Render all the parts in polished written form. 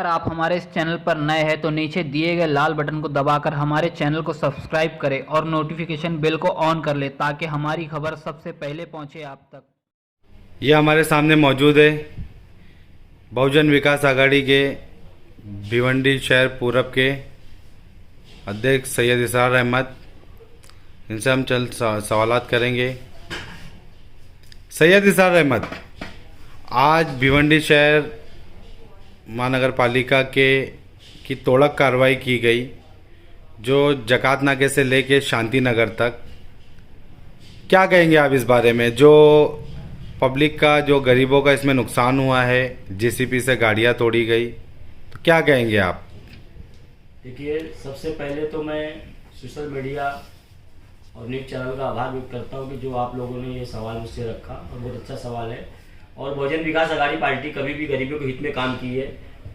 अगर आप हमारे इस चैनल पर नए हैं तो नीचे दिए गए लाल बटन को दबाकर हमारे चैनल को सब्सक्राइब करें और नोटिफिकेशन बेल को ऑन कर लें ताकि हमारी खबर सबसे पहले पहुंचे आप तक। ये हमारे सामने मौजूद है बहुजन विकास आघाड़ी के भिवंडी शहर पूरब के अध्यक्ष सैयद इसरार अहमद। इनसे हम चंद सवालात करेंगे। सैयद इसरार अहमद, आज भिवंडी शहर महानगर पालिका की तोड़क कार्रवाई की गई जो जकात नाके से लेके शांति नगर तक, क्या कहेंगे आप इस बारे में? जो पब्लिक का, जो गरीबों का इसमें नुकसान हुआ है, जेसीबी से गाड़ियां तोड़ी गई, तो क्या कहेंगे आप? देखिए, सबसे पहले तो मैं सोशल मीडिया और न्यूज़ चैनल का आभार व्यक्त करता हूँ कि जो आप लोगों ने ये सवाल मुझसे रखा और बहुत अच्छा सवाल है। और बहुजन विकास आघाड़ी पार्टी कभी भी गरीबों के हित में काम की है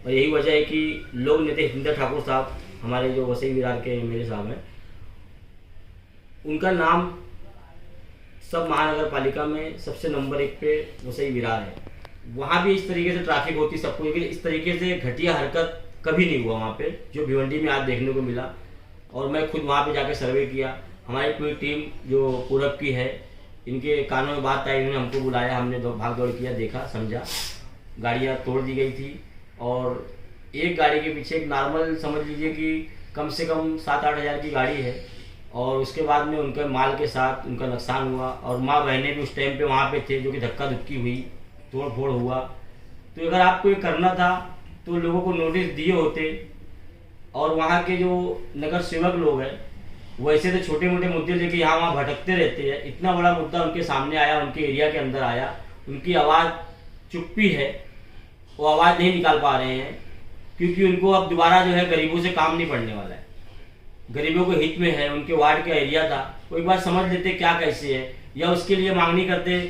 और यही वजह है कि लोक नेता हितेंद्र ठाकुर साहब, हमारे जो वसई विरार के एमएलए साहब हैं, उनका नाम सब महानगर पालिका में सबसे नंबर 1 पे वसई विरार है। वहाँ भी इस तरीके से ट्रैफिक होती सबको, लेकिन इस तरीके से घटिया हरकत कभी नहीं हुआ वहाँ पे जो भिवंडी में आज देखने को मिला। और मैं खुद वहाँ पे जाकर सर्वे किया। हमारी पूरी टीम जो पूरब की है, इनके कानों में बात आई, इन्होंने हमको बुलाया, हमने भाग दौड़ किया, देखा, समझा। गाड़ियाँ तोड़ दी गई थी और एक गाड़ी के पीछे एक नॉर्मल समझ लीजिए कि कम से कम 7-8 हज़ार की गाड़ी है और उसके बाद में उनके माल के साथ उनका नुकसान हुआ। और माँ बहनें भी उस टाइम पे वहाँ पे थे, जो कि धक्का धुक्की हुई, तोड़ फोड़ हुआ। तो अगर आपको ये करना था तो लोगों को नोटिस दिए होते। और वहाँ के जो नगर सेवक लोग हैं वैसे तो छोटे मोटे मुद्दे लेके यहाँ वहाँ भटकते रहते हैं। इतना बड़ा मुद्दा उनके सामने आया, उनके एरिया के अंदर आया, उनकी आवाज़ चुप्पी है, वो आवाज़ नहीं निकाल पा रहे हैं क्योंकि उनको अब दोबारा जो है गरीबों से काम नहीं पड़ने वाला है। गरीबों के हित में है, उनके वार्ड का एरिया था, वो एक बार समझ लेते क्या कैसे है, या उसके लिए मांगनी करते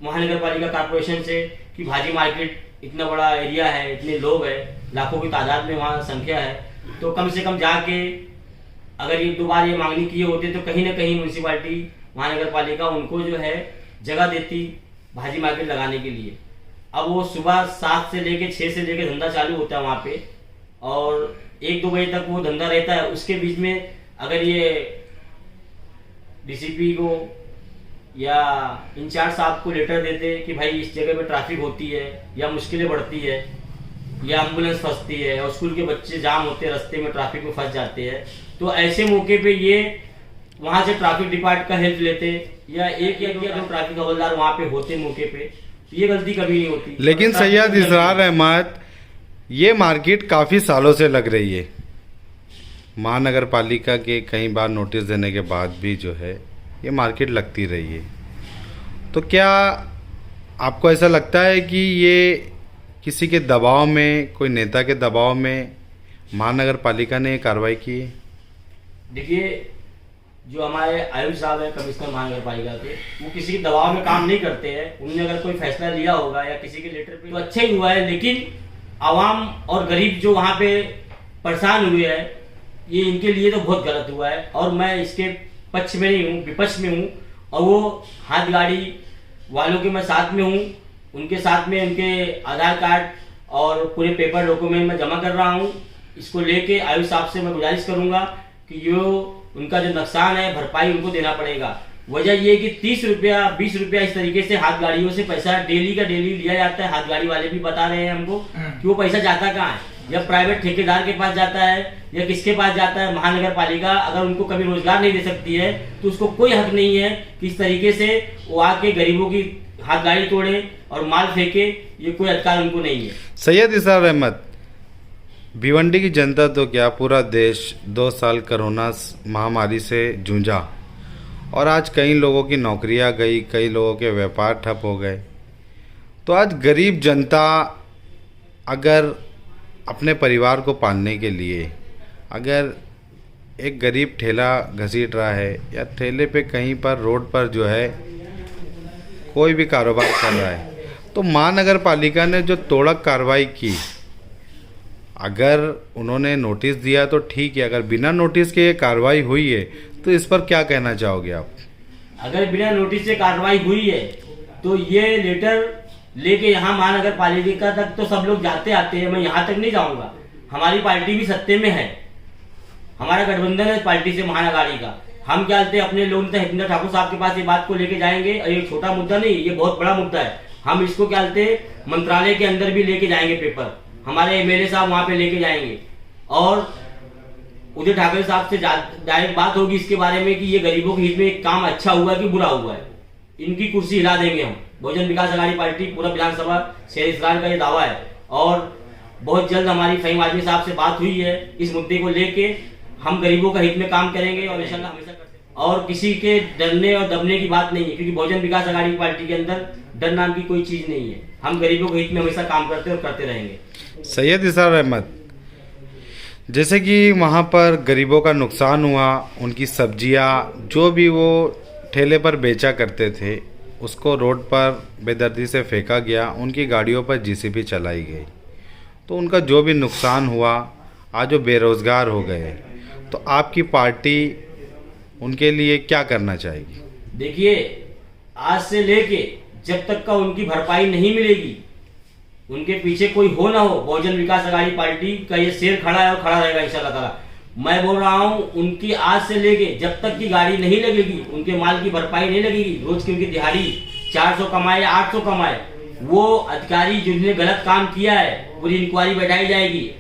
महानगर पालिका कॉर्पोरेशन से कि भाजी मार्केट इतना बड़ा एरिया है, इतने लोग हैं, लाखों की तादाद में वहाँ संख्या है, तो कम से कम जाके अगर ये 2 बार ये मांगनी किए होते तो कहीं ना कहीं म्यूनसिपालिटी महानगर पालिका उनको जो है जगह देती भाजी मार्केट लगाने के लिए। अब वो सुबह 7 से लेके 6 से लेके धंधा चालू होता है वहाँ पे और 1-2 बजे तक वो धंधा रहता है। उसके बीच में अगर ये डीसीपी को या इंचार्ज साहब को लेटर देते कि भाई इस जगह पे ट्रैफिक होती है या मुश्किलें बढ़ती है या एम्बुलेंस फंसती है और स्कूल के बच्चे जाम होते हैं, रास्ते में ट्रैफिक में फंस जाते हैं, तो ऐसे मौके पे ये वहाँ से ट्रैफिक डिपार्टमेंट का हेल्प लेते या एक या जो ट्रैफिक हवलदार वहाँ पे होते मौके पे, तो ये गलती कभी नहीं होती। लेकिन सैयद इसरार अहमद, ये मार्केट काफ़ी सालों से लग रही है। महानगर पालिका के कई बार नोटिस देने के बाद भी जो है ये मार्केट लगती रही है। तो क्या आपको ऐसा लगता है कि ये किसी के दबाव में, कोई नेता के दबाव में महानगर पालिका ने कार्रवाई की है? देखिए, जो हमारे आयुष साहब हैं कमिश्नर महानगर पालिका के, वो किसी के दबाव में काम नहीं करते हैं। उन्होंने अगर कोई फैसला लिया होगा या किसी के लेटर पे तो अच्छा ही हुआ है, लेकिन आवाम और गरीब जो वहाँ पे परेशान हुए हैं, ये इनके लिए तो बहुत गलत हुआ है। और मैं इसके पक्ष में नहीं हूँ, विपक्ष में हूँ। और वो हाथ गाड़ी वालों के मैं साथ में हूँ, उनके साथ में उनके आधार कार्ड और पूरे पेपर डॉक्यूमेंट मैं जमा कर रहा हूँ। इसको लेके आयुष साहब से मैं गुजारिश करूँगा कि जो उनका जो नुकसान है भरपाई उनको देना पड़ेगा। वजह ये कि 30 रुपया 20 रुपया इस तरीके से हाथ गाड़ियों से पैसा डेली का डेली लिया जाता है। हाथ गाड़ी वाले भी बता रहे हैं हमको कि वो पैसा जाता कहाँ है, या प्राइवेट ठेकेदार के पास जाता है या किसके पास जाता है। महानगर पालिका अगर उनको कभी रोजगार नहीं दे सकती है तो उसको कोई हक नहीं है कि इस तरीके से वो आके गरीबों की हाथ गाड़ी तोड़े और माल फेंके, ये कोई अधिकार उनको नहीं है। सैयद इसरार अहमद, भिवंडी की जनता तो क्या, पूरा देश 2 साल कोरोना महामारी से जूझा और आज कई लोगों की नौकरियां गई, कई लोगों के व्यापार ठप हो गए। तो आज गरीब जनता अगर अपने परिवार को पालने के लिए, अगर एक गरीब ठेला घसीट रहा है या ठेले पे कहीं पर रोड पर जो है कोई भी कारोबार कर रहा है, तो महानगर पालिका ने जो तोड़क कार्रवाई की, अगर उन्होंने नोटिस दिया तो ठीक है, अगर बिना नोटिस के ये कार्रवाई हुई है तो इस पर क्या कहना चाहोगे आप? अगर बिना नोटिस से कार्रवाई हुई है तो ये लेटर लेके यहाँ महानगर पालिका तक तो सब लोग जाते आते हैं, मैं यहाँ तक नहीं जाऊंगा। हमारी पार्टी भी सत्ते में है, हमारा गठबंधन है पार्टी से महानगारी का। हम क्या कहते हैं अपने लोग हरिंदर ठाकुर साहब के पास ये बात को लेके जाएंगे, और ये छोटा मुद्दा नहीं, ये बहुत बड़ा मुद्दा है। हम इसको क्या कहते हैं मंत्रालय के अंदर भी लेके जाएंगे पेपर, हमारे एमएलए साहब वहां पे लेके जाएंगे, और उदय ठाकरे साहब से डायरेक्ट बात होगी इसके बारे में कि ये गरीबों के हित में एक काम अच्छा हुआ कि बुरा हुआ है। इनकी कुर्सी हिला देंगे हम। बहुजन विकास अघाड़ी पार्टी पूरा विधानसभा शहर इसरार का ये दावा है, और बहुत जल्द हमारी फहीम आजमी साहब से बात हुई है इस मुद्दे को लेके। हम गरीबों का हित में काम करेंगे और इंशाल्लाह हमेशा करते हैं, और किसी के डरने और दबने की बात नहीं है, क्योंकि बहुजन विकास अघाड़ी पार्टी के अंदर डर नाम की कोई चीज नहीं है। हम गरीबों के हित में हमेशा काम करते और करते रहेंगे। सैयद इसार अहमद, जैसे कि वहाँ पर गरीबों का नुकसान हुआ, उनकी सब्जियाँ जो भी वो ठेले पर बेचा करते थे उसको रोड पर बेदर्दी से फेंका गया, उनकी गाड़ियों पर जीसीबी चलाई गई, तो उनका जो भी नुकसान हुआ, आज वो बेरोज़गार हो गए, तो आपकी पार्टी उनके लिए क्या करना चाहेगी? देखिए, आज से लेके जब तक का उनकी भरपाई नहीं मिलेगी, उनके पीछे कोई हो ना हो, बहुजन विकास अघाड़ी पार्टी का ये शेर खड़ा है और खड़ा रहेगा इंशाल्लाह ताला। मैं बोल रहा हूँ, उनकी आज से लेके जब तक की गाड़ी नहीं लगेगी, उनके माल की भरपाई नहीं लगेगी, रोज की उनकी दिहाड़ी 400 कमाए या 800 कमाए, वो अधिकारी जिन्होंने गलत काम किया है पूरी इंक्वायरी बैठाई जाएगी,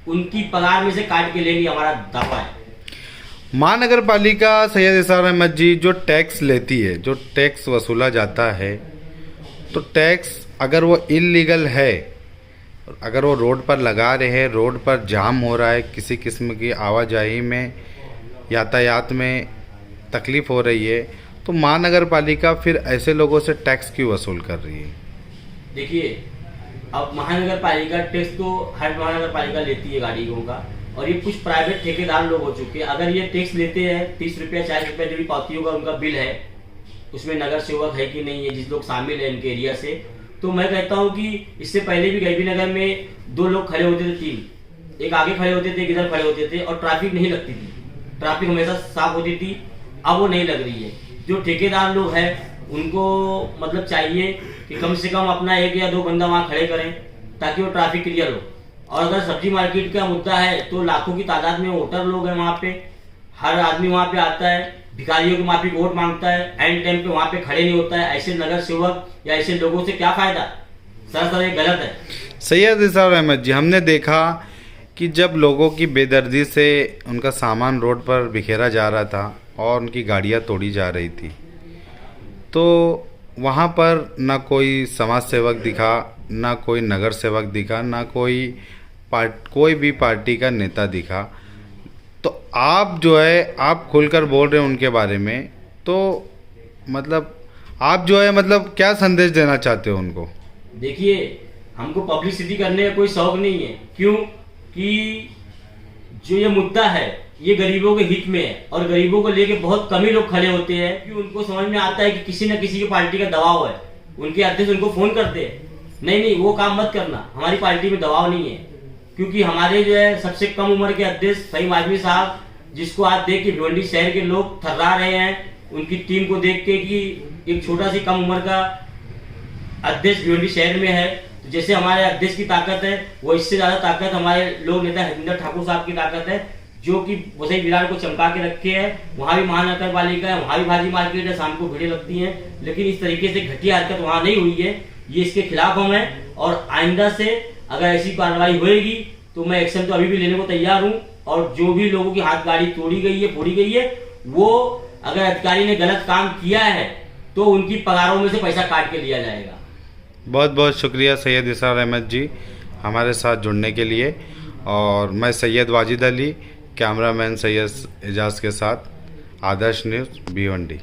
उनकी पगार में से काट के लेंगे, हमारा दावा है। महानगर पालिका सैयद इसार अहमद जी जो टैक्स लेती है, जो टैक्स वसूला जाता है, तो टैक्स अगर वो इल्लीगल है, अगर वो रोड पर लगा रहे हैं, रोड पर जाम हो रहा है, किसी किस्म की आवाजाही में, यातायात में तकलीफ़ हो रही है, तो महानगर पालिका फिर ऐसे लोगों से टैक्स क्यों वसूल कर रही है? देखिए, अब महानगर पालिका टैक्स तो हर महानगर पालिका लेती है गाड़ियों का, और ये कुछ प्राइवेट ठेकेदार लोग हो चुके हैं। अगर ये टैक्स लेते हैं 30 रुपया 40 रुपया जो भी पावती होगा, उनका बिल है, उसमें नगर सेवक है कि नहीं है, जिस लोग शामिल है इनके एरिया से, तो मैं कहता हूं कि इससे पहले भी गरीबी नगर में 2 लोग खड़े होते थे, 3, एक आगे खड़े होते थे, एक इधर खड़े होते थे, और ट्रैफिक नहीं लगती थी, ट्रैफिक हमेशा साफ होती थी। अब वो नहीं लग रही है। जो ठेकेदार लोग हैं उनको मतलब चाहिए कि कम से कम अपना 1 या 2 बंदा वहां खड़े करें, ताकि वो ट्रैफिक क्लियर हो। और अगर सब्जी मार्केट का मुद्दा है तो लाखों की तादाद में वोटर लोग हैं वहां पे, हर आदमी वहां पे आता है, भिखारियों की माफी वोट मांगता है, एंड टाइम पे वहां पे खड़े नहीं होता है। ऐसे नगर सेवक या ऐसे लोगों से क्या फायदा? सर ये गलत है। सैयद इसार अहमद जी, हमने देखा कि जब लोगों की बेदर्दी से उनका सामान रोड पर बिखेरा जा रहा था और उनकी गाड़ियां तोड़ी जा रही थी, तो वहाँ पर ना कोई समाज सेवक दिखा, ना कोई नगर सेवक दिखा, ना कोई भी पार्टी का नेता दिखा। तो आप जो है, आप खुलकर बोल रहे हैं उनके बारे में, तो मतलब आप जो है मतलब क्या संदेश देना चाहते हो उनको? देखिए, हमको पब्लिसिटी करने का कोई शौक नहीं है, क्यों कि जो ये मुद्दा है ये गरीबों के हित में है, और गरीबों को लेके बहुत कम ही लोग खड़े होते हैं, कि उनको समझ में आता है कि किसी न किसी की पार्टी का दबाव है, उनके अध्यक्ष उनको फोन करते हैं, नहीं वो काम मत करना, हमारी पार्टी में दबाव नहीं है। क्योंकि हमारे जो है सबसे कम उम्र के अध्यक्ष फहीम आजमी साहब, जिसको आज देख के भिवंडी शहर के लोग थर्रा रहे हैं, उनकी टीम को देख के कि एक छोटा सी कम उम्र का अध्यक्ष भिवंडी शहर में है, तो जैसे हमारे अध्यक्ष की ताकत है, वो इससे ज्यादा ताकत हमारे लोक नेता हरिंदर ठाकुर साहब की ताकत है, जो कि वसई विरार को चमका के रखे है। वहां भी महानगर पालिका है, वहां भी भाजी मार्केट है, शाम को भीड़ें लगती हैं, लेकिन इस तरीके से घटिया हरकत वहां नहीं हुई है। ये इसके खिलाफ हम है, और आइंदा से अगर ऐसी कार्रवाई होएगी तो मैं एक्शन तो अभी भी लेने को तैयार हूं, और जो भी लोगों की हाथ गाड़ी तोड़ी गई है, फोड़ी गई है, वो अगर अधिकारी ने गलत काम किया है तो उनकी पगारों में से पैसा काट के लिया जाएगा। बहुत बहुत शुक्रिया सैयद इसार अहमद जी हमारे साथ जुड़ने के लिए। और मैं सैयद वाजिद अली, कैमरामैन सैयद एजाज के साथ, आदर्श न्यूज़ भिवंडी।